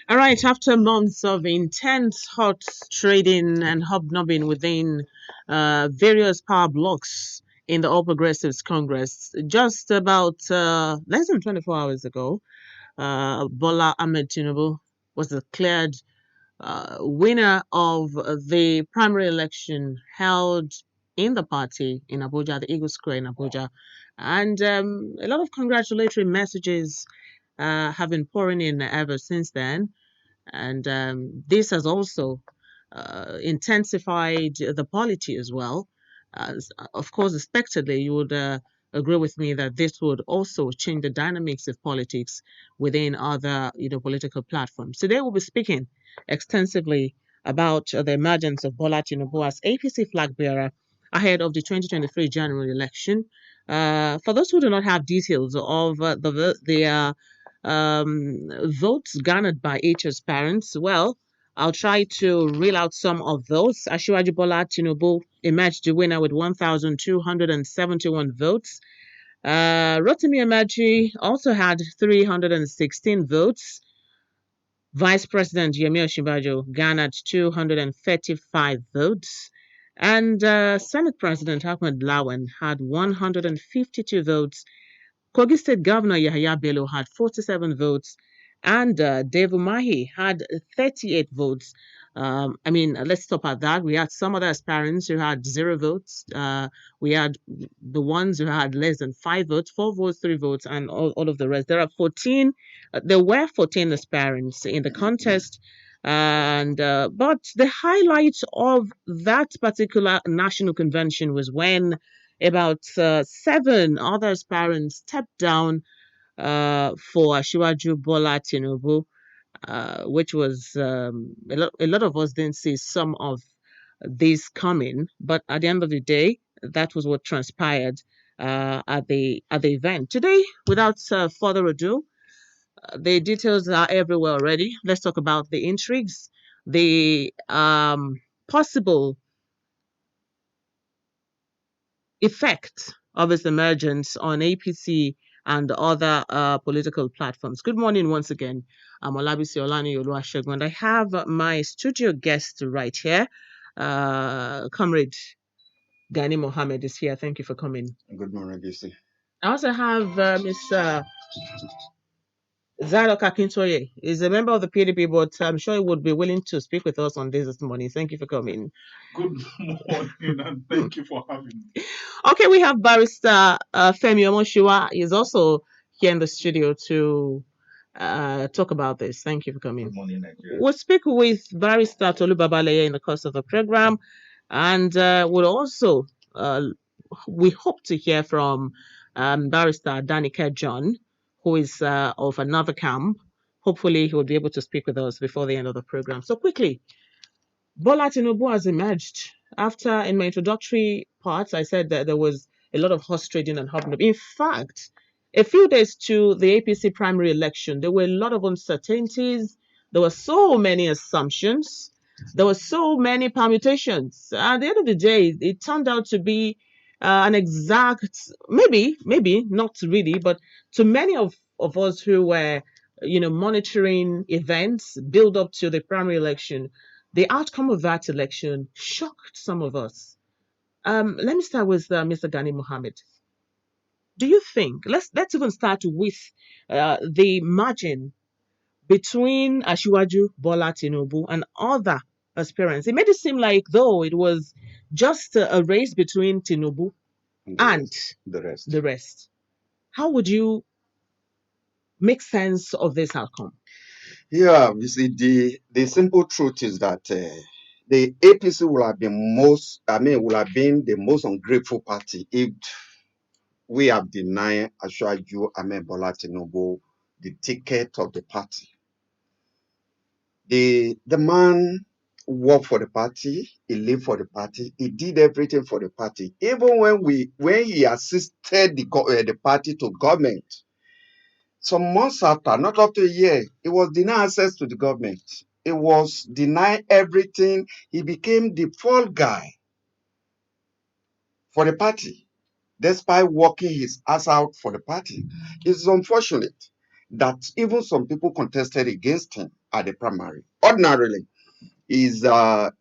All right, after months of intense hot trading and hobnobbing within various power blocks in the All Progressives Congress, just about less than 24 hours ago, Bola Tinubu was declared winner of the primary election held in the party in Abuja, the Eagle Square in Abuja. And a lot of congratulatory messages have been pouring in ever since then. And this has also intensified the polity as well. Of course, expectedly, you would agree with me that this would also change the dynamics of politics within other, political platforms. Today, we'll be speaking extensively about the emergence of Bola Tinubu as APC flag bearer ahead of the 2023 general election. For those who do not have details of the votes garnered by HS parents, well, I'll try to reel out some of those. Asiwaju Bola Tinubu emerged the winner with 1,271 votes. Rotimi Amaji also had 316 votes. Vice President Yemi Osinbajo garnered 235 votes. And Senate President Ahmed Lawan had 152 votes. Kogi State Governor Yahaya Bello had 47 votes, and Dave Umahi had 38 votes. Let's stop at that. We had some other aspirants who had 0 votes. We had the ones who had less than 5 votes, 4 votes, 3 votes, and all of the rest. There were 14 aspirants in the contest. And but the highlight of that particular national convention was when about 7 other aspirants stepped down for Asiwaju Bola Tinubu, which was a lot of us didn't see some of this coming. But at the end of the day, that was what transpired at the event. Today, without further ado, the details are everywhere already. Let's talk about the intrigues, the possible effect of its emergence on APC and other political platforms. Good morning once again. I'm Olabisi Olani Oluwasegun, and I have my studio guest right here. Comrade Gani Mohammed is here. Thank you for coming. Good morning, DC. I also have Miss Zadok Akintoye. He's a member of the PDP, but I'm sure he would be willing to speak with us on this morning. Thank you for coming. Good morning and thank you for having me. Okay, we have Barrister Femi Omoshiwa. He's also here in the studio to talk about this. Thank you for coming. Good morning, Nigeria. We'll speak with Barrister Tolu Babaleye in the course of the program, and we'll also we hope to hear from Barrister Danica John, who is of another camp. Hopefully, he will be able to speak with us before the end of the program. So quickly, Bola Tinubu has emerged after, in my introductory parts, I said that there was a lot of horse trading and hobnob. In fact, a few days to the APC primary election, there were a lot of uncertainties. There were so many assumptions. There were so many permutations. At the end of the day, it turned out to be an exact, maybe not really, but to many of us who were, monitoring events build up to the primary election, the outcome of that election shocked some of us. Let me start with Mr. Gani Mohammed. Do you think let's even start with the margin between Ashiwaju Bola Tinubu and other aspirants? It made it seem like though it was just a race between Tinubu and the rest. How would you make sense of this outcome? Yeah, you see, the simple truth is that the APC will have been the most ungrateful party if we have denied Ashwaju Bola Tinubu the ticket of the party. The man worked for the party, he lived for the party, he did everything for the party. Even when he assisted the party to government, some months after, not up to a year, he was denied access to the government. He was denied everything. He became the fall guy for the party, despite working his ass out for the party. It's unfortunate. that even some people contested against him at the primary. Ordinarily, is a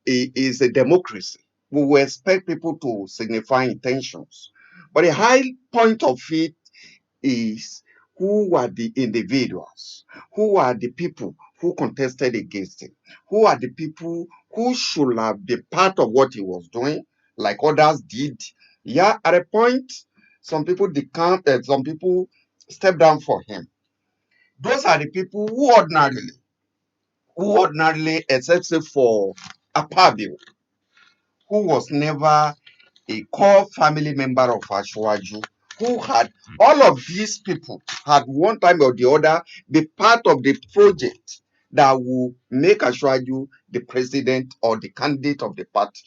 democracy. We will expect people to signify intentions. But the high point of it is who were the individuals, who are the people who contested against him, who are the people who should have been part of what he was doing, like others did. Yeah, at a point, some people some people stepped down for him. Those are the people who ordinarily, except for Apabio, who was never a core family member of Ashwaju, who had all of these people had one time or the other be part of the project that will make Ashwaju the president or the candidate of the party.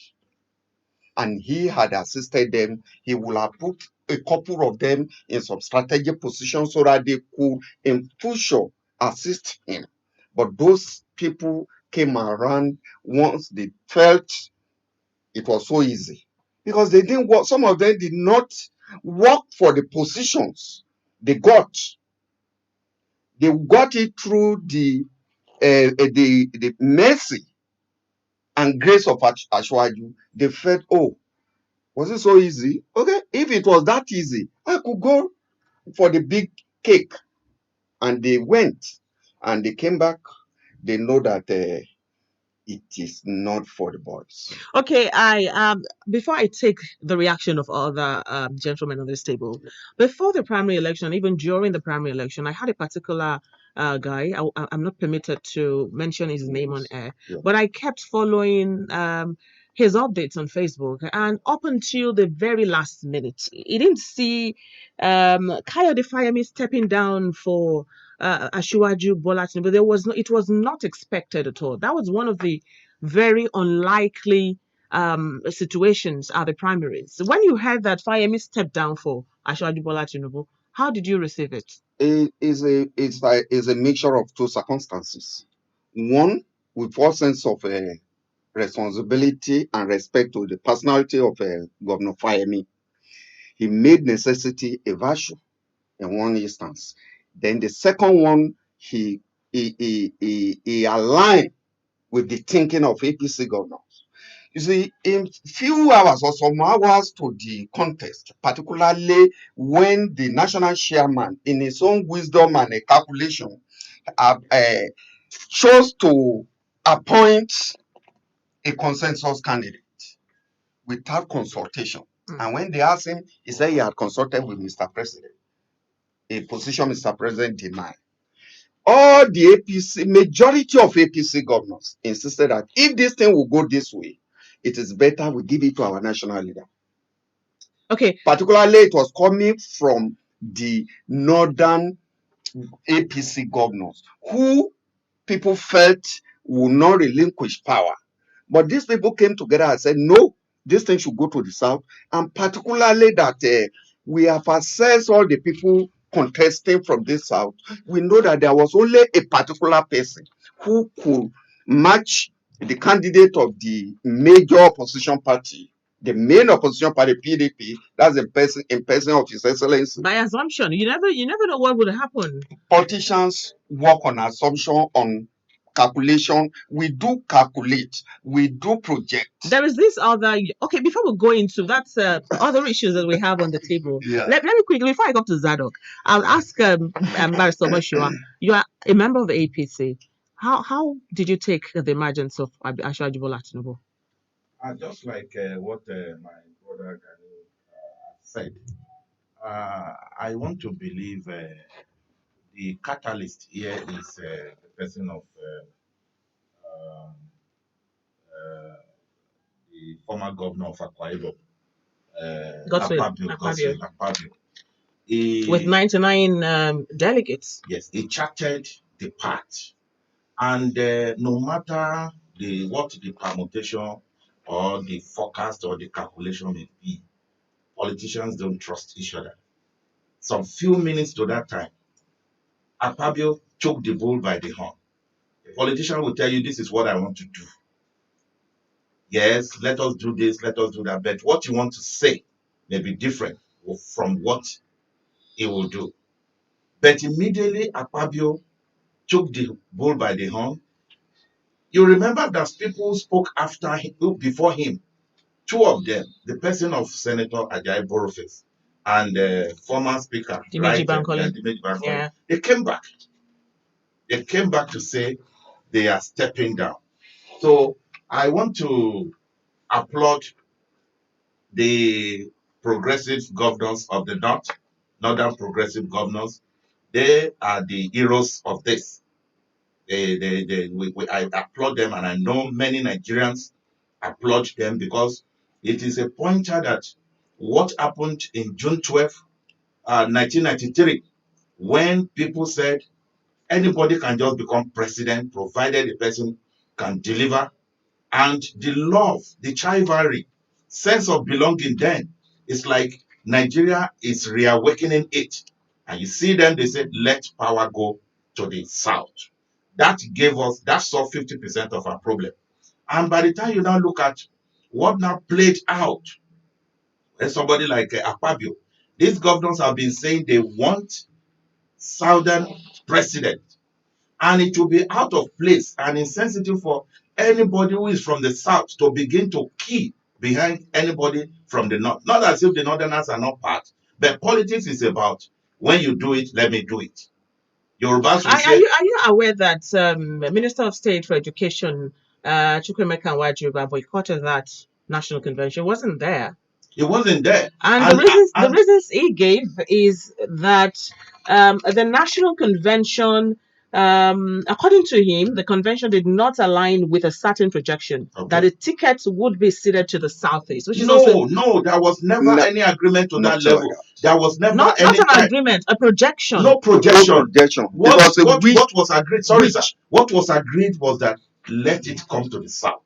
And he had assisted them. He would have put a couple of them in some strategic positions so that they could, in future, assist him. But those people came around once they felt it was so easy because they didn't work. Some of them did not work for the positions they got. They got it through the mercy and grace of Ashwaju. They felt, oh, was it so easy? Okay, if it was that easy, I could go for the big cake. And they went and they came back. They know that it is not for the boys. Okay, I before I take the reaction of other gentlemen on this table, before the primary election, even during the primary election, I had a particular guy. I'm not permitted to mention his name on air, Yeah. but I kept following his updates on Facebook, and up until the very last minute, he didn't see Kayode Fayemi stepping down for Asiwaju Bola Tinubu. There was no, it was not expected at all. That was one of the very unlikely situations are the primaries. When you heard that Fayemi stepped down for Ashwaju Bola Tinubu, how did you receive it? It is a mixture of two circumstances. One, with all sense of responsibility and respect to the personality of Governor Fayemi, he made necessity a virtue in one instance. Then the second one, he aligned with the thinking of APC governors. You see, in few hours or some hours to the contest, particularly when the national chairman, in his own wisdom and a calculation, uh, uh, chose to appoint a consensus candidate without consultation. And when they asked him, he said he had consulted with Mr. President, a position Mr. President denied. All the APC, majority of APC governors insisted that if this thing will go this way, it is better we give it to our national leader. Okay. Particularly, it was coming from the northern APC governors who people felt would not relinquish power. But these people came together and said, no, this thing should go to the south. And particularly that we have assessed all the people contesting from this south. We know that there was only a particular person who could match the candidate of the major opposition party, the main opposition party, PDP. That's in person of His Excellency. By assumption, you never know what would happen. Politicians work on assumption, on calculation. We do calculate, we do project. There is this other, okay, before we go into that's other issues that we have on the table. Yeah. Let me quickly, before I go to Zadok, I'll ask Barrister Moshua, you are a member of the APC. How did you take the emergence of Ashwaju Bola Tinubu? Just like what my brother Gani said, I want to believe the catalyst here is the person of um, the former governor of Akwa Ibom, Godswill Akpabio. With 99 delegates. Yes, he charted the path. And no matter what the permutation or the forecast or the calculation may be, politicians don't trust each other. Some few minutes to that time, Akpabio choked the bull by the horn. The politician will tell you, this is what I want to do. Yes, let us do this, let us do that. But what you want to say may be different from what he will do. But immediately Akpabio took the bull by the horn. You remember that people spoke after him, before him. Two of them, the person of Senator Ajayi Boroface and former speaker, Dimeji right, Bankole. Dimeji Bankole, Yeah. they came back. They came back to say they are stepping down. So I want to applaud the progressive governors of the North, Northern progressive governors. They are the heroes of this. I applaud them, and I know many Nigerians applaud them because it is a pointer that what happened in June 12th, 1993, when people said anybody can just become president provided the person can deliver, and the love, the chivalry, sense of belonging then is like Nigeria is reawakening it. And you see them, they said, let power go to the south. That gave us, that solved 50% of our problem. And by the time you now look at what now played out, and somebody like Akpabio, these governors have been saying they want southern president, and it will be out of place and insensitive for anybody who is from the south to begin to key behind anybody from the north. Not as if the northerners are not part, but politics is about when you do it, let me do it. Yorubas will say Are you aware that Minister of State for Education, Chukwemeka Wajuba, boycotted that national convention? Wasn't there. it wasn't there. And the And reasons he gave is that the national convention, according to him, the convention did not align with a certain projection that okay. the tickets would be ceded to the southeast, which is also No, there was never No, any agreement to that not like level. that. There was never not any an time, agreement, a projection. no No projection. projection. It What was a what wish. what was agreed? Sorry, sir. Wish. What was agreed was that let it come to the south.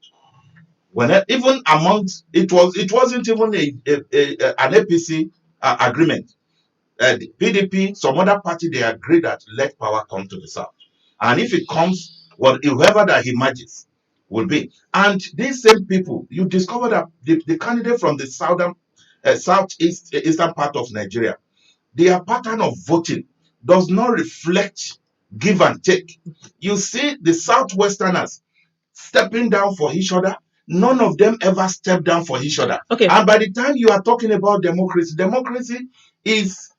When even amongst it wasn't even an APC agreement. The PDP, some other party, they agreed that let power come to the south, and if it comes, well, whoever that emerges will be. And these same people, you discover that the candidate from the southeast eastern part of Nigeria, their pattern of voting does not reflect give and take. You see the southwesterners stepping down for each other. None of them ever step down for each other. Okay. And by the time you are talking about democracy is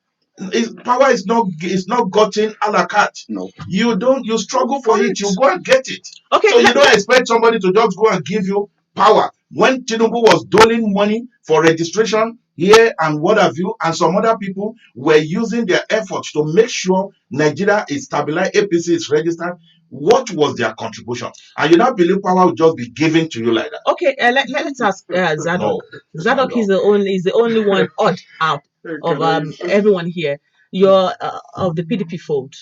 power is not gotten a la carte. No. You struggle for it, you go and get it. Okay. So you don't expect somebody to just go and give you power. When Tinubu was doling money for registration here and what have you, and some other people were using their efforts to make sure Nigeria is stabilized, APC is registered, what was their contribution? And you now believe power will just be given to you like that? Okay, let's ask Zadok. No, Zadok is the only one odd out of everyone here. You're of the PDP fold.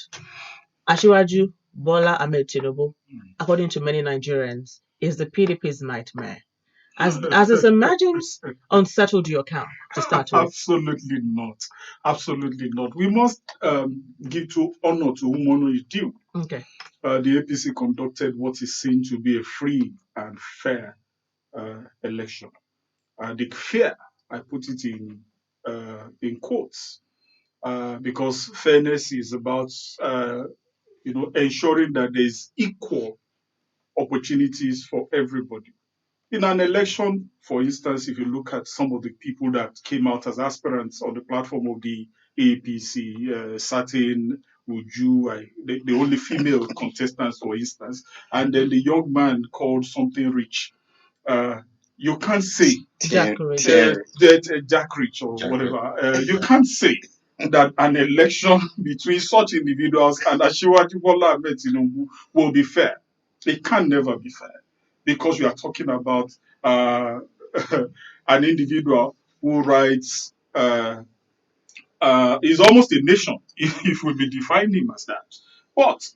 Asiwaju Bola Ahmed Tinubu, according to many Nigerians, is the PDP's nightmare. As its emergence unsettled your account to start with? Absolutely not. Absolutely not. We must give to honor to whom honor is due. Okay. The APC conducted what is seen to be a free and fair election. The fair, I put it in quotes, because fairness is about ensuring that there is equal opportunities for everybody. In an election, for instance, if you look at some of the people that came out as aspirants on the platform of the APC, certain Uju, the only female contestants, for instance, and then the young man called something rich. Uh, you can't say Jack Rich. that Jack Rich or Jack whatever. You can't say that an election between such individuals and Asiwaju Bola Ahmed Tinubu will be fair. It can never be fair because we are talking about an individual who writes is almost a nation if we be defining him as that. But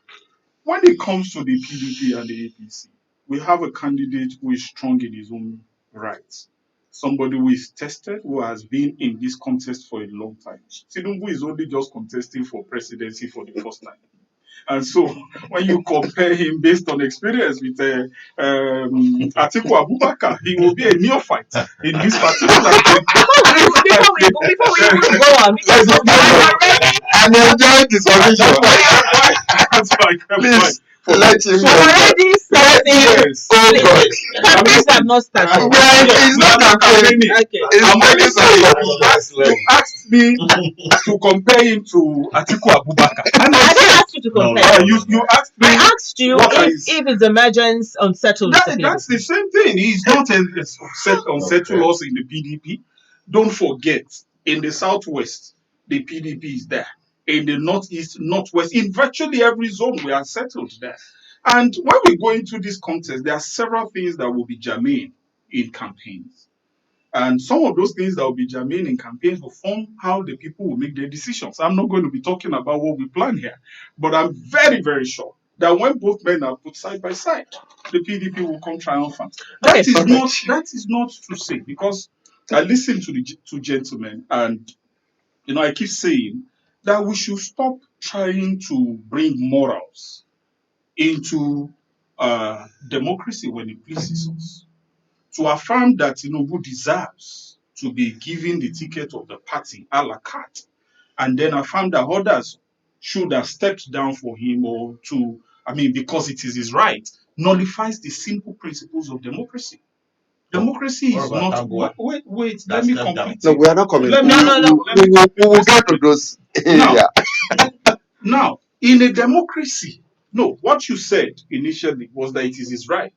when it comes to the PDP and the APC, we have a candidate who is strong in his own rights. Somebody who is tested, who has been in this contest for a long time. Tinubu is only just contesting for presidency for the first time. And so when you compare him based on experience with Atiku Abubakar, he will be a neophyte in this particular thing. Before we even go on, because No, I'm enjoying the submission. That's why I kept Please quiet. let him we're already starting. Yes. Oh Please, God. the campaigns have not started. It's not campaigning. Okay. I'm only It's saying campaigning. you asked me to compare him to Atiku Abubakar. And I I didn't said, ask you to compare. you asked me. I asked you what if is- it's emergence unsettled the that's people. the same thing. He's not unsettled us in the PDP. Don't forget, in the southwest, the PDP is there. In the northeast, northwest, in virtually every zone, we are settled there. And when we go into this contest, there are several things that will be germane in campaigns. And some of those things that will be germane in campaigns will form how the people will make their decisions. I'm not going to be talking about what we plan here, but I'm very, very sure that when both men are put side by side, the PDP will come triumphant. Okay, That is not to say, because I listened to the two gentlemen, and I keep saying that we should stop trying to bring morals into democracy when it pleases us. To affirm that Tinubu deserves to be given the ticket of the party a la carte, and then affirm that others should have stepped down for him, or because it is his right, nullifies the simple principles of democracy. Democracy is not. Wait, let me complete No, it. we are not coming. Let me, No. We will get to those now, area. now, in a democracy, no, what you said initially was that it is his right.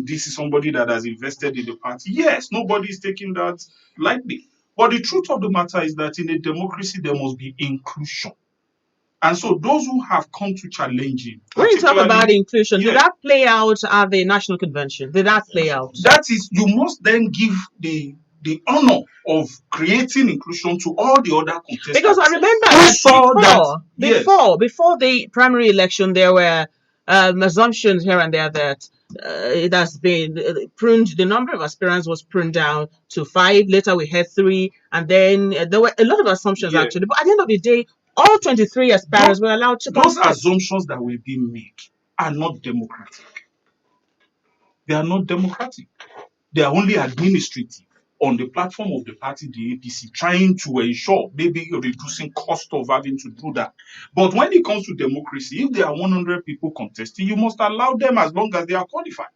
This is somebody that has invested in the party. Yes, nobody is taking that lightly. But the truth of the matter is that in a democracy, there must be inclusion. And so those who have come to challenge him, When you talk about particularly, inclusion, did that play out at the national convention? Did that play out? that is, you must then give the honor of creating inclusion to all the other contestants. Because I remember who that saw that, yes, before the primary election, there were assumptions here and there that it has been pruned. The number of aspirants was pruned down to 5. Later, we had 3, and then there were a lot of assumptions Yeah. actually. But at the end of the day, all 23 aspirants were allowed to those contest. assumptions that were being made are not democratic. They are not democratic. They are only administrative on the platform of the party, the APC, trying to ensure maybe reducing cost of having to do that. But when it comes to democracy, if there are 100 people contesting, you must allow them as long as they are qualified.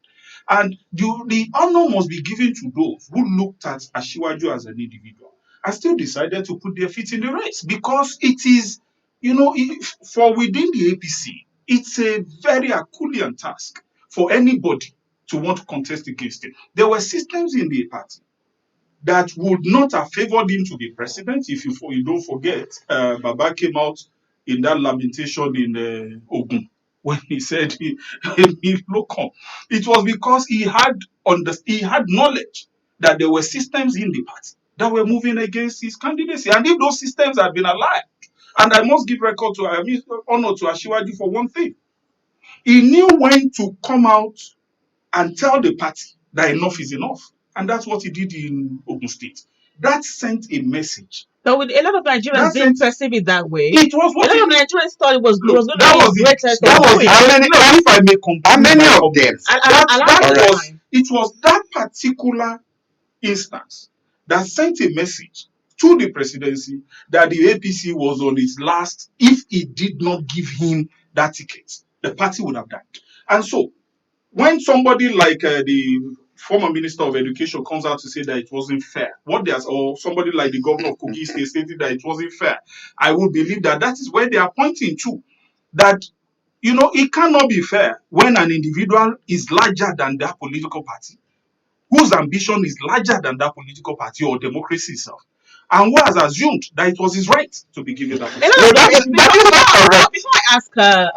And the honor must be given to those who looked at Ashiwaju as an individual and still decided to put their feet in the race, because it is, for within the APC, it's a very Herculean task for anybody to want to contest against him. There were systems in the party that would not have favored him to be president. If you don't forget, Baba came out in that lamentation in Ogun when he said it was because he had knowledge that there were systems in the party that were moving against his candidacy. And if those systems had been alive, and I must give honor to Ashiwaju for one thing, he knew when to come out and tell the party that enough is enough. And that's what he did in Ogun State. That sent a message. But with a lot of Nigerians didn't perceive it that way. It was what a lot of Nigerians thought it was going to be the greatest that of was doing. if I may conclude How many my of them? comments, it was that particular instance that sent a message to the presidency that the APC was on its last. If it did not give him that ticket, the party would have died. And so when somebody like the former minister of education comes out to say that it wasn't fair, or somebody like the governor of Kogi State stating that it wasn't fair, I would believe that that is where they are pointing to. That it cannot be fair when an individual is larger than that political party, whose ambition is larger than that political party or democracy itself, and who has assumed that it was his right to be given that. Before I ask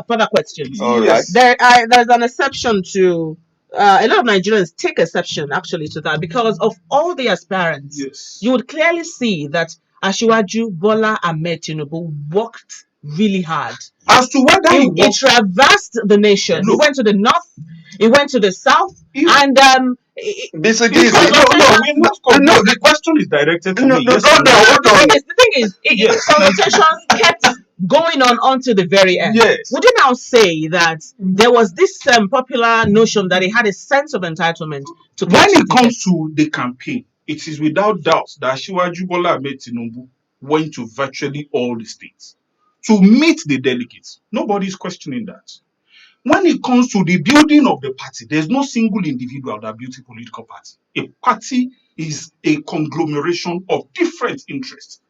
further questions, Yes. there's an exception to a lot of Nigerians take exception actually to that, because of all the aspirants. Yes. You would clearly see that Ashiwaju Bola Ahmed Tinubu worked really hard. As to whether he traversed the nation. He went to the north, he went to the south, and the question is directed to me. The thing is, consultations kept going on to the very end. Yes. Would you now say that there was this popular notion that he had a sense of entitlement to When catch it the comes ticket? to the campaign, it is without doubt that Asiwaju Bola Ahmed Tinubu went to virtually all the states to meet the delegates. Nobody is questioning that. When it comes to the building of the party, there's no single individual that built a political party. A party is a conglomeration of different interests.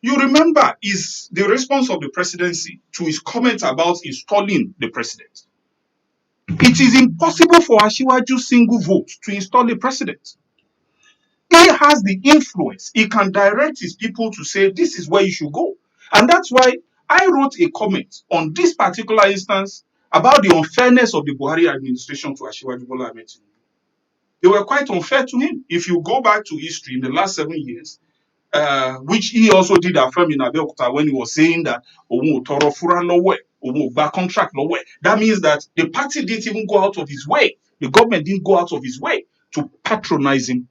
You remember is the response of the presidency to his comment about installing the president. It is impossible for Asiwaju's single vote to install a president. He has the influence. He can direct his people to say, this is where you should go. And that's why I wrote a comment on this particular instance about the unfairness of the Buhari administration to Asiwaju Bola Ahmed Tinubu. They were quite unfair to him. If you go back to history in the last 7 years, which he also did affirm in Abeokuta when he was saying that toro fura lowe, contract lowe. That means that the party didn't even go out of his way. The government didn't go out of his way to patronize him,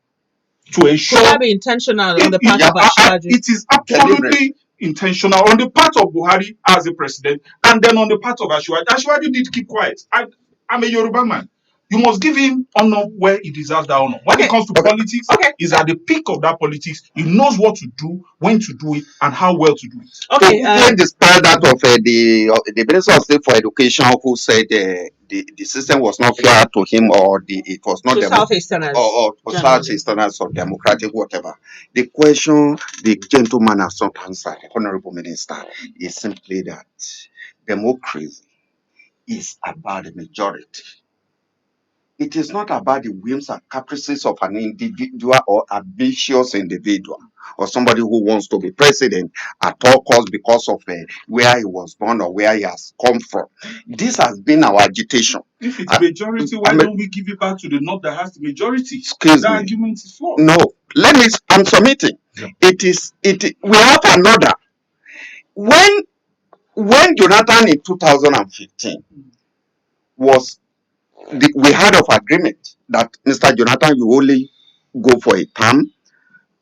to ensure. Could that be intentional on the part of Asiwaju? It is absolutely intentional on the part of Buhari as a president, and then on the part of Asiwaju. Asiwaju did keep quiet. I'm a Yoruba man. You must give him honor where he deserves that honor. When it comes to politics, he's at the peak of that politics. He knows what to do, when to do it, and how well to do it. Okay. Even despite that of the Minister of State for Education, who said the system was not fair to him, or it was not Southeasterners or Southeasterners or democratic, whatever. The question the gentleman has not answered, Honorable Minister, is simply that democracy is about the majority. It is not about the whims and caprices of an individual or ambitious individual or somebody who wants to be president at all costs because of where he was born or where he has come from. This has been our agitation. If it's majority, why don't we give it back to the North that has the majority? Excuse the me. Argument is flawed. No, I'm submitting. Yeah. We have another. When Jonathan in 2015 was we had of agreement that Mr. Jonathan, you only go for a term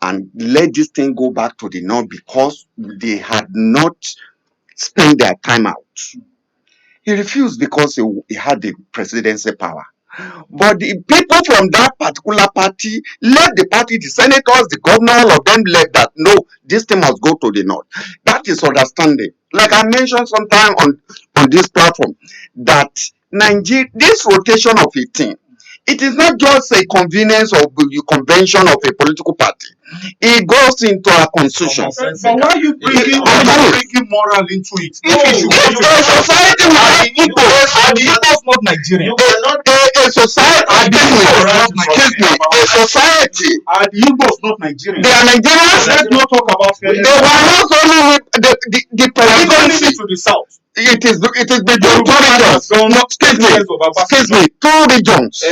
and let this thing go back to the North because they had not spent their time out. He refused because he had the presidency power. But the people from that particular party left the party, the senators, the governor, all of them left that, no, this thing must go to the North. That is understanding. Like I mentioned sometime on this platform, that Nigeria, this rotation of 18, it is not just a convenience of the convention of a political party. It goes into our constitution. But why are you bringing moral into it? If a society without the Igbos not Nigerian. A society, excuse me, a society. Are the Igbos not Nigerian? They are Nigerians. Let's not talk about fairness. They were not only the presidency to the south. It is between two regions. No, excuse me, two regions.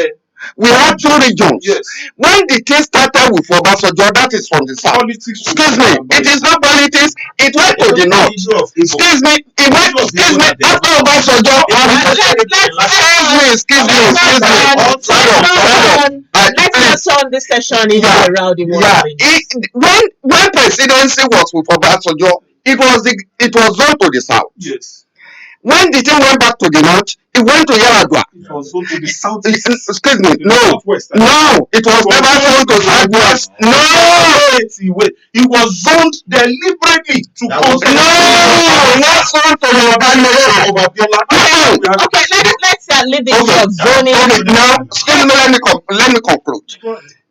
We have two regions. Yes. When the thing started with Obasanjo, that is from the south. Politics. Excuse me, it is not politics. It went to the north. Excuse me, it went. Excuse me, after Obasanjo. Excuse me. Let's not turn this session into a rowdy one. When presidency was with Obasanjo, it was run to the south. Yes. When the thing went back to the north, it went to Yaradua. It was sold to the south. Excuse me, no, it was never sold to southwest. No, it was zoned deliberately to cause. No, not sold to Yoruba. Okay, let's leave the issue of zoning. Okay, now, excuse me, let me conclude.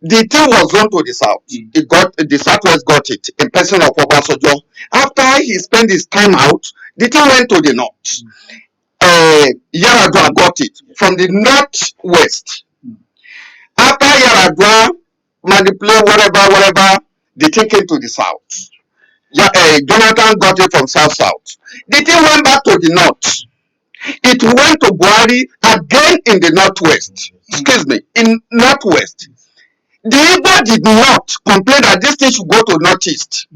The thing was zoned to the south. The southwest got it in person of Obasanjo. After he spent his time out, the thing went to the north. Yaradua got it from the northwest. After Yaradua manipulate whatever, the thing came to the south. Jonathan got it from south. The thing went back to the north. It went to Buhari again in the northwest. Excuse me, in northwest. The Igbo did not complain that this thing should go to northeast.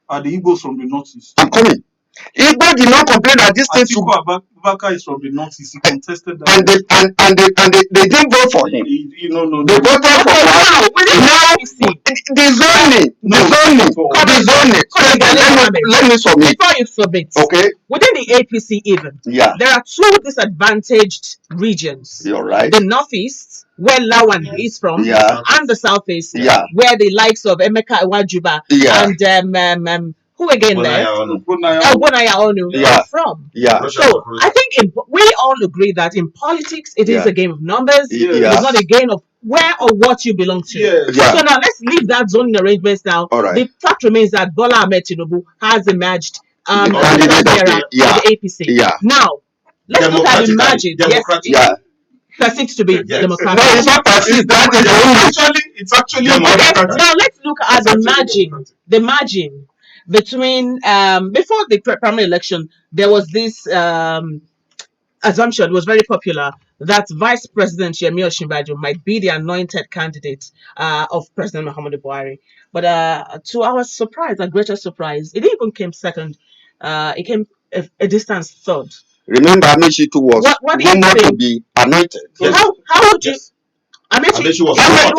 Are the Igbos from the northeast? I'm coming. Igbo did not complain that this thing should, Atiku Abubakar is from the northeast. He contested that. and they didn't vote for him. No. They voted for Okay, now Buhari. within the Now APC, the zoning, let me submit. before you submit, Okay, within the APC even, yeah, there are two disadvantaged regions. you're right. The northeast, where Lawan is from, Yeah, and the southeast, yeah, where the likes of Emeka Iwajuba yeah, and who again there? Bonaya. Bonaya Onu Yeah. are from. yeah, So I think we all agree that in politics it is Yeah. a game of numbers. Yeah. It's not a game of where or what you belong to. Yes. Yeah. So now let's leave that zoning arrangements now. All right. The fact remains that Bola Ahmed Tinubu has emerged The as the candidate flag of bearer the- yeah. for the APC. Yeah. Now let's look at Emergence. Yes, Yeah. it persists to be Yes. democratic. No, it's not perceived. That is English. It's actually Okay, democratic. now let's look at It's actually the margin between before the primary election. There was this assumption, was very popular, that Vice President Yemi Osinbajo might be the anointed candidate of President Muhammadu Buhari. But to our surprise, our greatest surprise, it even came second. It came a distance third. Remember, Amechitu was What do you rumored to think? be anointed. Yes. How would you? Yes. Amechi Amechi was anointed.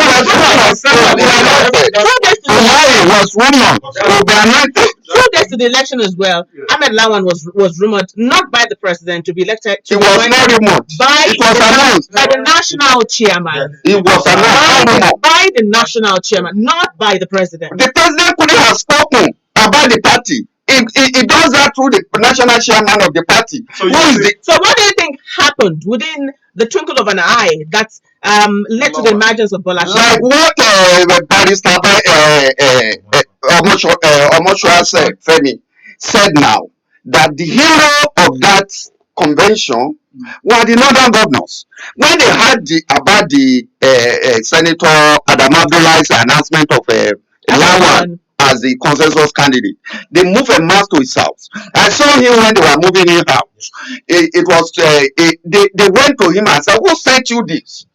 Buhari was rumored to be anointed. 2 days to the election as well. Ahmed Lawan was rumored not by the president to be elected. It was not rumored. By It was announced. by the national chairman. It was announced. By the national chairman, not by the president. The president couldn't have spoken about the party. He does that through the national chairman of the party. So Who is the So what do you think happened within the twinkle of an eye that led to the emergence of Bola? like what Barrister Omoshua said now, that the hero of that convention were the northern governors. When they heard about the Senator Adam Abdullah's announcement of Lawan as the consensus candidate, they moved a mass to his house. I saw him when they were moving him out. They went to him and said, "Who sent you this?"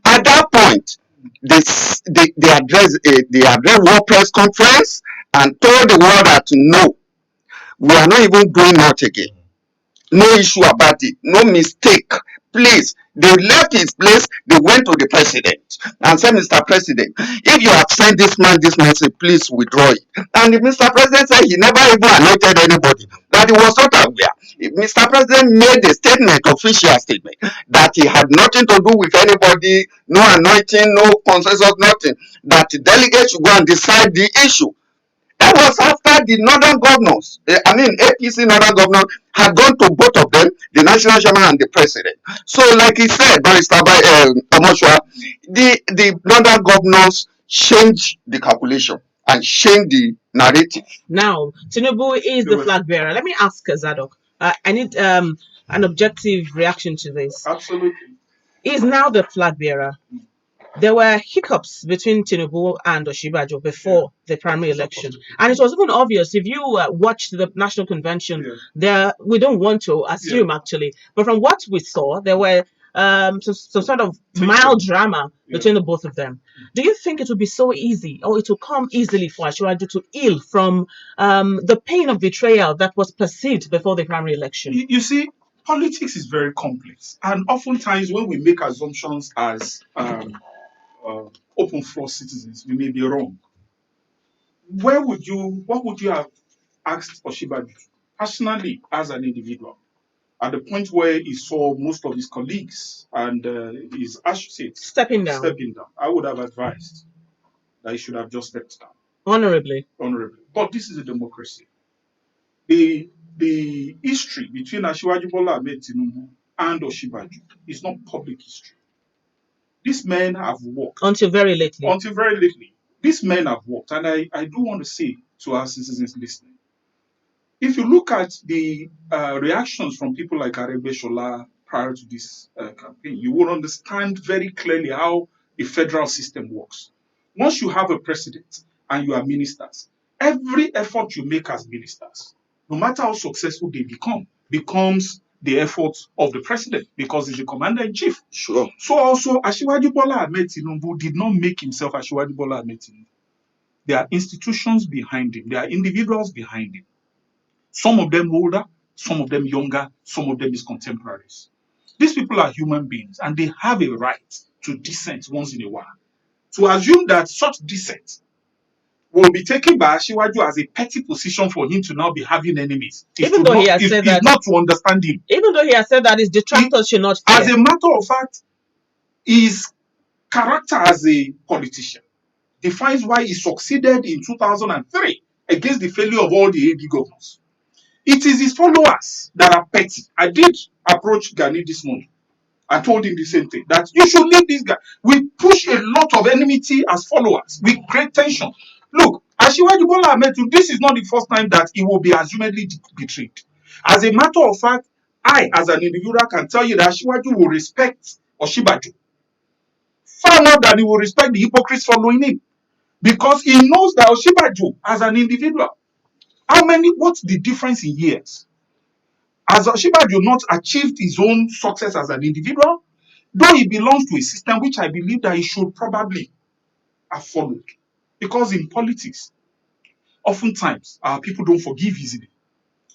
At that point, they addressed World Press Conference and told the world that no, we are not even doing much again. No issue about it, no mistake. Please, they left his place, they went to the president and said, "Mr. President, if you have sent this man this message, please withdraw it." And the Mr. President said he never even anointed anybody, that he was not aware. Mr. President made a statement, official statement, that he had nothing to do with anybody, no anointing, no consensus, nothing, that the delegates should go and decide the issue. That was after the northern governors, APC northern governors had gone to both of them, the national chairman and the president. So, like he said, Barrister Omoshua, the northern governors changed the calculation and changed the narrative. Now, Tinubu is the flag bearer. Let me ask Zadok. I need an objective reaction to this. Absolutely. He's now the flag bearer. There were hiccups between Tinubu and Osinbajo before the primary election, and it was even obvious if you watched the national convention. There, we don't want to assume actually, but from what we saw, there were some sort of mild drama between the both of them. Do you think it would be so easy, or it will come easily for Asiwaju to heal from the pain of betrayal that was perceived before the primary election? You see, politics is very complex, and oftentimes when we make assumptions as open floor citizens, we may be wrong. What would you have asked Osinbajo personally as an individual at the point where he saw most of his colleagues and his associates stepping down? I would have advised that he should have just stepped down honorably. But this is a democracy. The history between Asiwaju Bola Ahmed Tinubu and Osinbajo is not public history. These men have worked until very lately. These men have worked, and I do want to say to our citizens listening, if you look at the reactions from people like Aregbesola prior to this campaign, you will understand very clearly how the federal system works. Once you have a president and you are ministers, every effort you make as ministers, no matter how successful they become, becomes the effort of the president because he's the commander-in-chief. Sure. So also, Asiwaju Bola Ahmed Tinubu did not make himself Asiwaju Bola Ahmed Tinubu. There are institutions behind him. There are individuals behind him. Some of them older, some of them younger, some of them is contemporaries. These people are human beings and they have a right to dissent once in a while. To assume that such dissent will be taken by Ashiwaju as a petty position for him to now be having enemies Even though he has said that, not to understand him. even though he has said that his detractors should not fear. As a matter of fact, his character as a politician defines why he succeeded in 2003 against the failure of all the AD governors. It is his followers that are petty. I did approach Gani this morning. I told him the same thing, that you should leave this guy. We push a lot of enmity as followers. We create tension. Look, Ashiwaju Bola Ahmed Tinubu, this is not the first time that he will be assumedly betrayed. As a matter of fact, I, as an individual, can tell you that Ashiwaju will respect Oshibaju far more than he will respect the hypocrites following him. Because he knows that Oshibaju, as an individual, what's the difference in years? Has Oshibaju not achieved his own success as an individual? Though he belongs to a system which I believe that he should probably have followed. Because in politics, oftentimes our people don't forgive easily.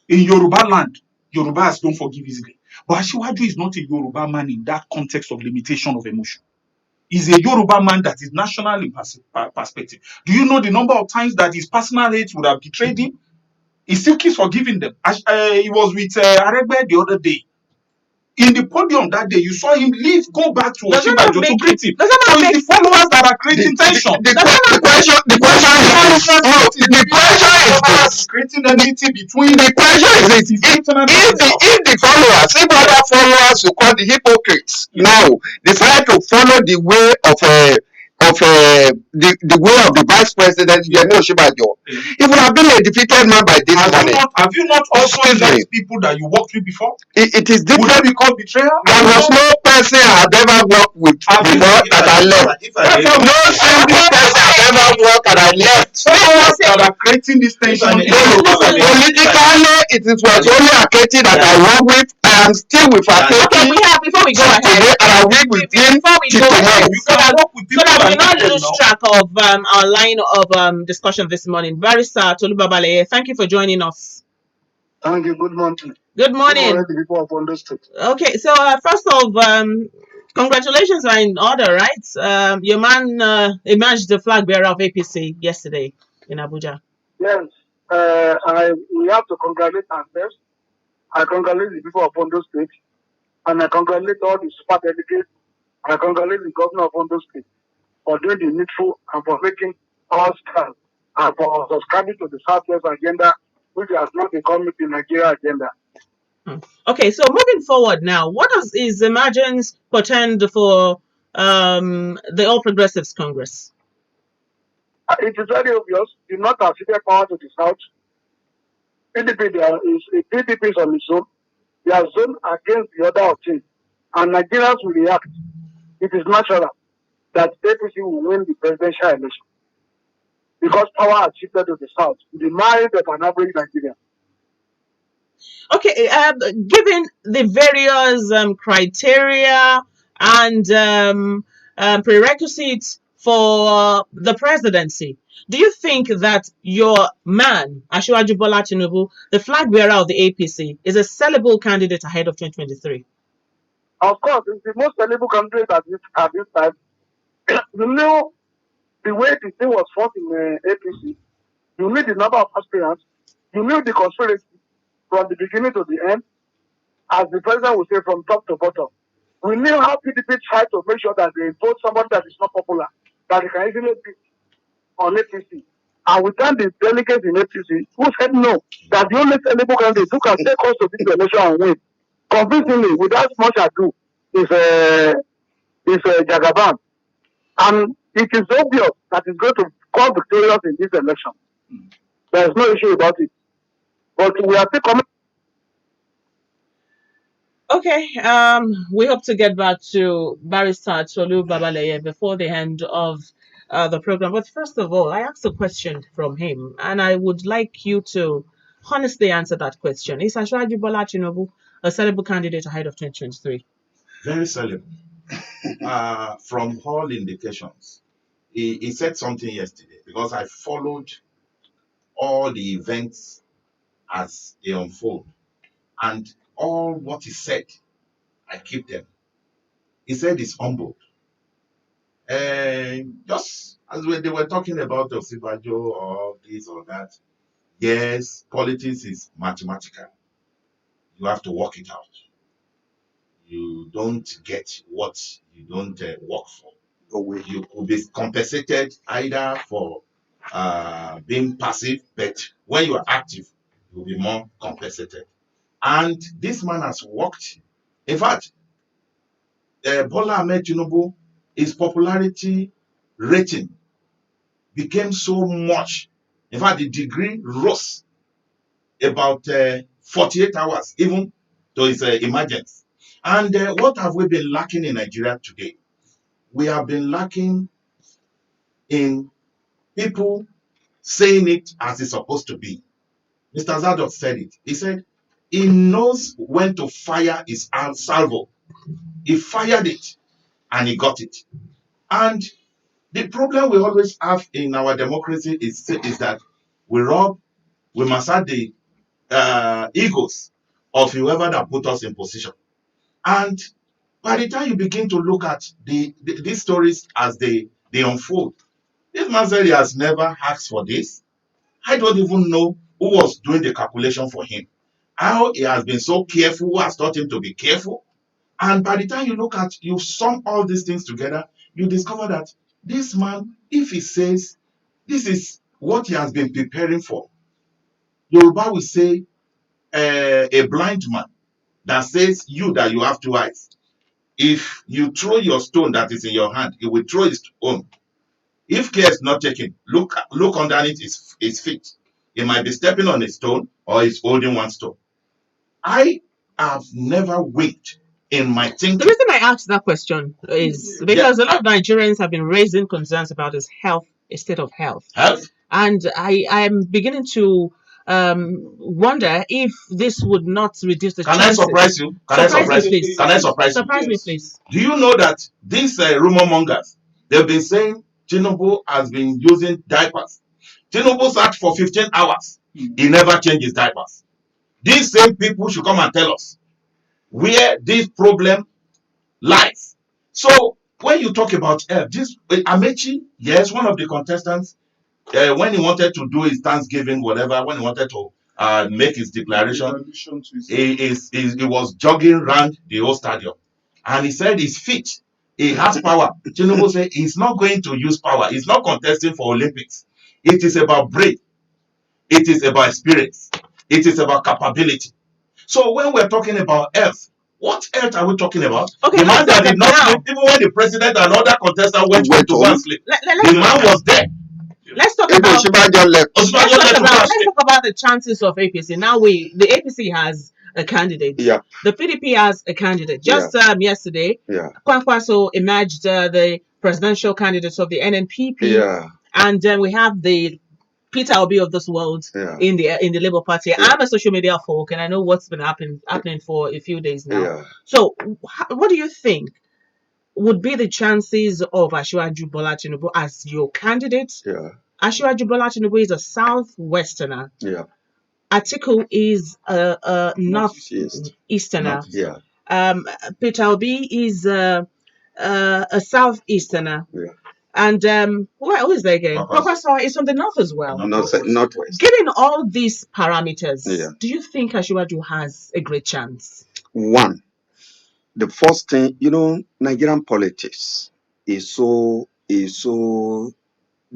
In Yoruba land, Yorubas don't forgive easily. But Ashiwaju is not a Yoruba man in that context of limitation of emotion. He's a Yoruba man that is national in perspective. Do you know the number of times that his personal hate would have betrayed him? He still keeps forgiving them. He was with Aregbe the other day. In the podium that day, you saw him leave, go back to Oshibaju to greet him. So it's the followers that are creating tension. The question is Creating enmity between the question is this, if the followers, if other followers who call the hypocrites now decide to follow the way of the way of the vice president, Yemi Osinbajo, he would have been a defeated man by this morning. Have you not also left people that you worked with before? It is different. Would that be called betrayal? There was no person I have ever worked with before that I left. No single person I have ever worked that I left. Followers that are creating this tension. Politically, it was only Aketi that I work with. I am still with Aketi. Okay, before we go ahead, and I work with him till tonight. You can work with people so that we that not lose track of our line of discussion this morning. Barrister Tolu Babaleye, thank you for joining us. Thank you. Good morning. Good morning. Okay, so first of congratulations are in order, right? Your man emerged the flag bearer of APC yesterday in Abuja. Yes, we have to congratulate ourselves. I congratulate the people of Ondo State, and I congratulate all the super delegates. I congratulate the governor of Ondo State for doing the needful and for making us stand and for subscribing to the Southwest agenda, which has not become the Nigeria agenda. Okay, so moving forward now, what is Emergence portend for the All Progressives Congress? It is very obvious. The North has ceded power to the South. PDP is on its own. They are zoned against the other option. And Nigerians will react. It is natural that APC will win the presidential election. Because power has shifted to the South, the mind of an average Nigerian. Okay, given the various criteria and prerequisites for the presidency, do you think that your man, Asiwaju Bola Tinubu, the flag bearer of the APC, is a sellable candidate ahead of 2023? Of course, it's the most sellable candidate at this time. You know, the way the thing was fought in APC, you knew the number of aspirants, you knew the conspiracy from the beginning to the end, as the president would say, from top to bottom. We knew how PDP tried to make sure that they vote somebody that is not popular, that they can easily beat on APC. And we thank the delegates in APC who said no, that the only sellable candidate who can take us to this election and win convincingly without much ado is Jagaban. And it is obvious that he's going to come victorious in this election. There is no issue about it. But we are still coming. Okay, we hope to get back to Barrister Tolu Babaleye before the end of the program. But first of all, I asked a question from him, and I would like you to honestly answer that question. Is Asiwaju Bola Tinubu a sellable candidate ahead of 2023? Very sellable. From all indications. He said something yesterday because I followed all the events as they unfold. And all what he said, I keep them. He said he's humbled. Just as when they were talking about Osibajo or this or that, yes, politics is mathematical. You have to work it out. You don't get what you don't work for. You could be compensated either for being passive, but when you are active, you'll be more compensated. And this man has worked. In fact, Bola Ahmed Tinubu, his popularity rating became so much. In fact, the degree rose about 48 hours, even to his emergence. And what have we been lacking in Nigeria today? We have been lacking in people saying it as it's supposed to be. Mr. Zadok said it. He said he knows when to fire his salvo. He fired it and he got it. And the problem we always have in our democracy is that we massage the egos of whoever that put us in position. And by the time you begin to look at these stories as they unfold, this man said he has never asked for this. I don't even know who was doing the calculation for him. How he has been so careful, who has taught him to be careful. And by the time you sum all these things together, you discover that this man, if he says this is what he has been preparing for, Yoruba will say a blind man that says that you have two eyes. If you throw your stone that is in your hand, he will throw his own. If care is not taken, look underneath his feet. He might be stepping on a stone or he's holding one stone. I have never winked in my thinking. The reason I asked that question is because a lot of Nigerians have been raising concerns about his health, his state of health. And I'm beginning to wonder if this would not reduce the chances. Can I surprise you? Can I surprise you? Surprise me, please. Do you know that these rumor mongers, they've been saying Tinubu has been using diapers. Tinubu sat for 15 hours. He never changed his diapers. These same people should come and tell us where this problem lies. So when you talk about this Amechi, yes, one of the contestants, when he wanted to do his Thanksgiving, whatever, when he wanted to make his declaration, he was jogging around the whole stadium. And he said his feet, he has power. Tinubu said he's not going to use power. He's not contesting for Olympics. It is about brain. It is about experience. It is about capability. So when we're talking about health, what health are we talking about? Okay, the man that did not sleep, even when the president and other contestants went to go and sleep. The man was there. Let's talk about the chances of APC. Now the APC has a candidate. Yeah. The PDP has a candidate. Just yesterday, Kwankwaso emerged the presidential candidates of the NNPP. Yeah. And then we have the Peter Obi of this world in the Labour Party. I'm a social media folk, and I know what's been happening for a few days now. Yeah. So, what do you think would be the chances of Asiwaju Bola Tinubu as your candidate? Yeah. Asiwaju Bola Tinubu is a southwesterner. Yeah. Atiku is a northeasterner. Yeah. Peter Obi is a southeasterner. Yeah. And who is there again? Professor is from the north as well. Northwest. Given all these parameters, do you think Asiwaju has a great chance? One, the first thing, Nigerian politics is so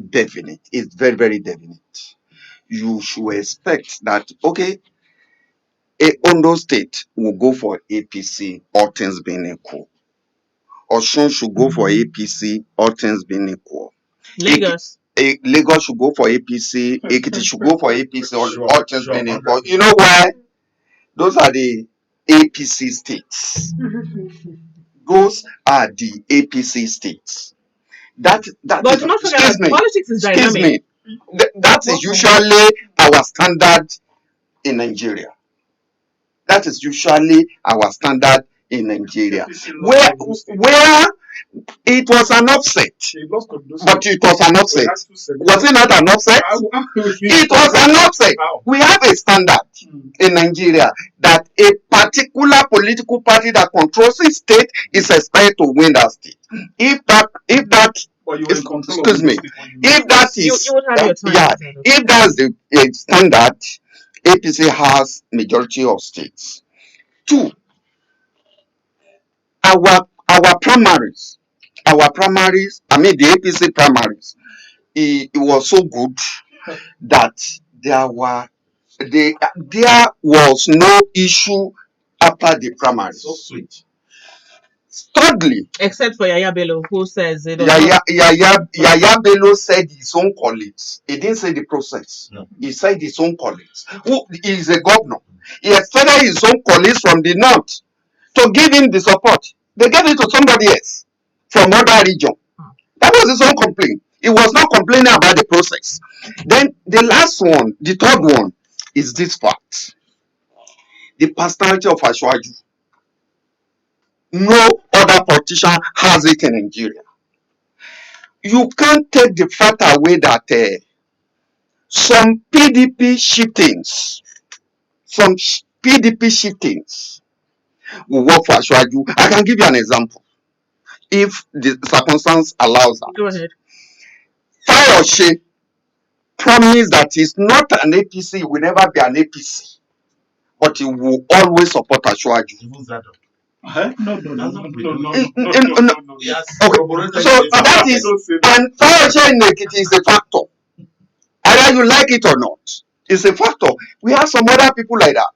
definite. It's very, very definite. You should expect that, Ondo State will go for APC, all things being equal. Osun should go for APC, all things being equal. Lagos. Lagos should go for APC, Ekiti should go for APC, all things being equal. You know why? Those are the APC states. Those are the APC states. That but is, not excuse me. Politics is dynamic. That is usually our standard in Nigeria. That is usually our standard in Nigeria. Where It was an offset, He lost Ondo but State. it was an We offset. had two senators. Was it not an offset? It was an offset. How? We have a standard in Nigeria that a particular political party that controls a state is expected to win that state. If that But you were in is, control excuse of me, Ondo State when you if that You is would have your time. yeah, Zeno. if that's the standard, APC has majority of states. Two, our primaries, I mean the APC primaries, it was so good that there was no issue after the primaries. So sweet. Thirdly, Except for Yaya Bello, who says it does not. Yaya Bello said his own colleagues. He didn't say the process. No. He said his own colleagues. Who is a governor? He expected his own colleagues from the north to give him the support. They gave it to somebody else from other region. That was his own complaint. He was not complaining about the process. Then the last one, the third one, is this fact. The personality of Ashwaju. No other politician has it in Nigeria. You can't take the fact away that some PDP shiftings will work for Ashwaju. I can give you an example. If the circumstance allows that. Go ahead. Fayoshe promised that he's not an APC, he will never be an APC, but he will always support Ashwaju. Even that. Huh? No. Yes. Okay. So that is, and Fayoshe in Ekiti is a factor. Either you like it or not, it's a factor. We have some other people like that.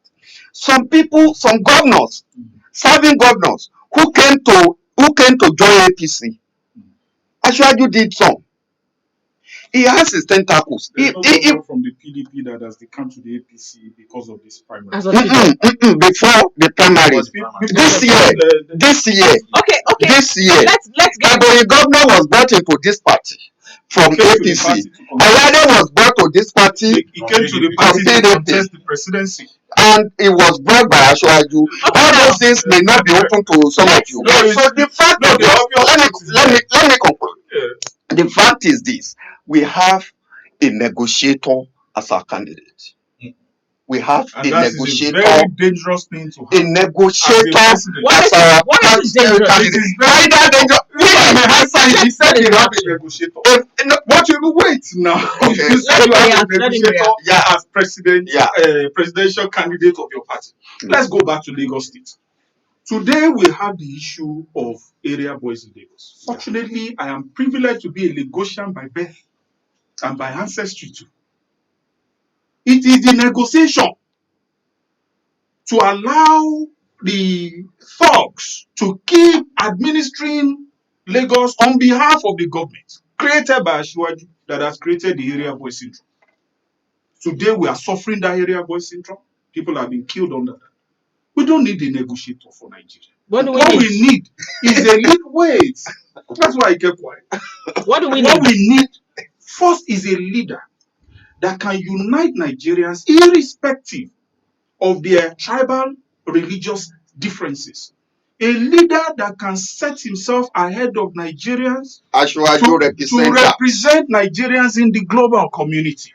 Some people, some governors, serving governors who came to join APC. Ashwaju did some. He has his tentacles. There's no governor from the PDP that has come to the APC because of this primary. Before the primaries. This year. Okay. This year. Let's get The governor was brought into this party from APC. Ayade was brought to this party. He came to the party to contest the presidency. And it was brought by Ashwaju. All those things may not be open to some of you. So the fact of this, let me conclude. The fact is this: we have a negotiator as our candidate. We have And a that negotiator. is a very dangerous thing to have. A negotiator as our candidate. Why that dangerous? He said you have a negotiator. What you wait now? Okay. You have a negotiator as president, presidential candidate of your party. Let's go back to Lagos State. Today we have the issue of area boys in Lagos. Fortunately, I am privileged to be a Lagosian by birth and by ancestry too. It is the negotiation to allow the thugs to keep administering Lagos on behalf of the government, created by Ashwaju, that has created the area boy syndrome. Today we are suffering that area boy syndrome. People have been killed under that. We don't need a negotiator for Nigeria. What we need is a lead weight. That's why I kept quiet. What we need first is a leader that can unite Nigerians irrespective of their tribal, religious differences. A leader that can set himself ahead of Nigerians to represent Nigerians in the global community.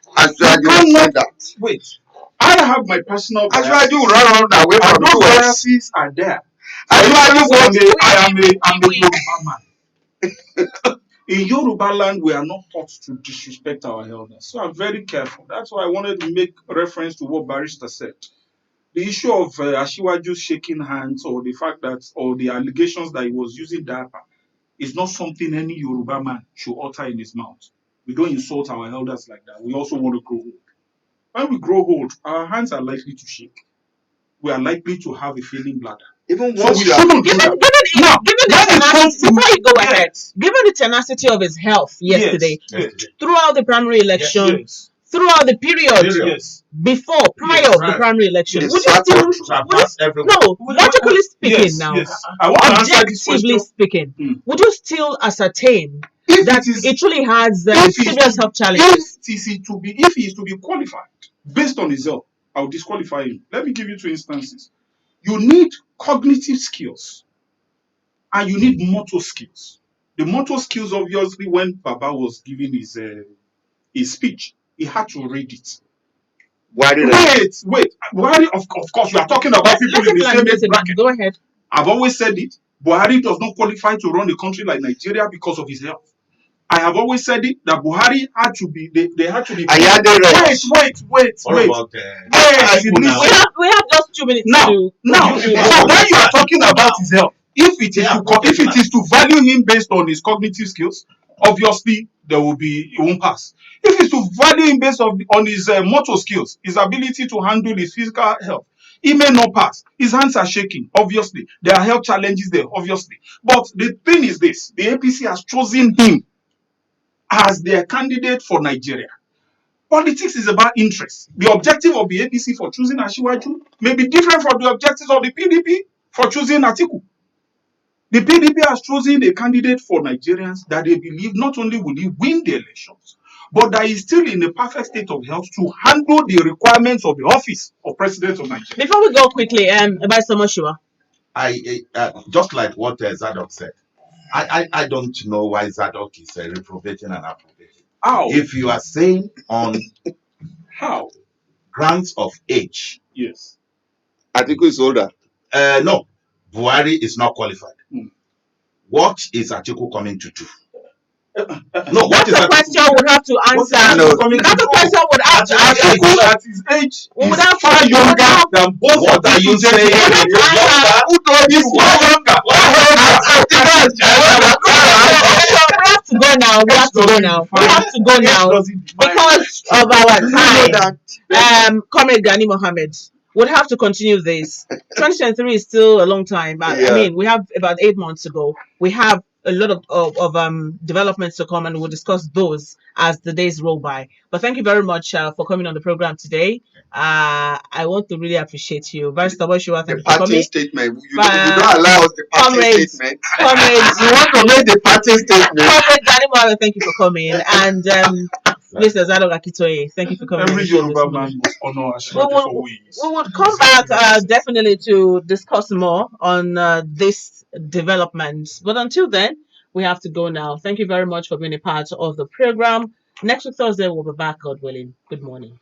Wait, I have my personal biases. Those biases are there. I am a Yoruba man. In Yoruba land, we are not taught to disrespect our elders. So I'm very careful. That's why I wanted to make reference to what Barrister said. The issue of Ashiwaju shaking hands or the fact that, or the allegations that he was using diaper is not something any Yoruba man should utter in his mouth. We don't insult our elders like that. We also want to grow old. When we grow old, our hands are likely to shake. We are likely to have a failing bladder. Even once before you go ahead, given the tenacity of his health yesterday, throughout the primary election, throughout the period prior to the primary election, would you still logically speaking objectively speaking, would you still ascertain that it truly has serious health challenges? If he is to be qualified based on his health, I'll disqualify him. Let me give you 2 instances. You need cognitive skills and you need motor skills. The motor skills, obviously, when Baba was giving his speech, he had to read it. Wait. Buhari, of course, we are talking about people in the same age bracket. Go ahead. I've always said it. Buhari does not qualify to run a country like Nigeria because of his health. I have always said it that Buhari had to be. They had to be. Wait. What about We have just 2 minutes now. to Now, when you are talking about his health, if it is to value him based on his cognitive skills, obviously it won't pass. If it's to value him based on his motor skills, his ability to handle his physical health, he may not pass. His hands are shaking, obviously. There are health challenges there, obviously. But the thing is this: the APC has chosen him as their candidate for Nigeria. Politics is about interest. The objective of the APC for choosing Asiwaju may be different from the objectives of the PDP for choosing Atiku. The PDP has chosen a candidate for Nigerians that they believe not only will he win the elections, but that he's still in a perfect state of health to handle the requirements of the office of President of Nigeria. Before we go quickly, about Samoshua. I just like what Zadok said. I don't know why Zadok is reprobating and approbating. How? If you are saying on How? grounds of age, Yes. Atiku is older. No, Buhari is not qualified. What is Atiku coming to do? No, That's a question we would have to answer. That's a question we would have to answer. Atiku at his age We would is have far to- younger than both What of are you saying? Who told you far younger? We have to go now. We have to go now because of our time. Comrade Gani Mohammed would have to continue this. 2023 is still a long time, but I mean, we have about 8 months to go. We have a lot of developments to come, and we'll discuss those as the days roll by. But thank you very much for coming on the program today. I want to really appreciate you. Vice Tabashua, thank you for coming. Statement. You don't allow us the parting statement. Comrades, You want to make the parting statement. Comrade Gani Mohammed, thank you for coming. And Mr. Zadok Akitoye, thank you for coming. Every Yoruba man must honor Asiwaju for who he is. We would come back definitely to discuss more on this development. But until then, we have to go now. Thank you very much for being a part of the program. Next week, Thursday, we'll be back, God willing. Good morning.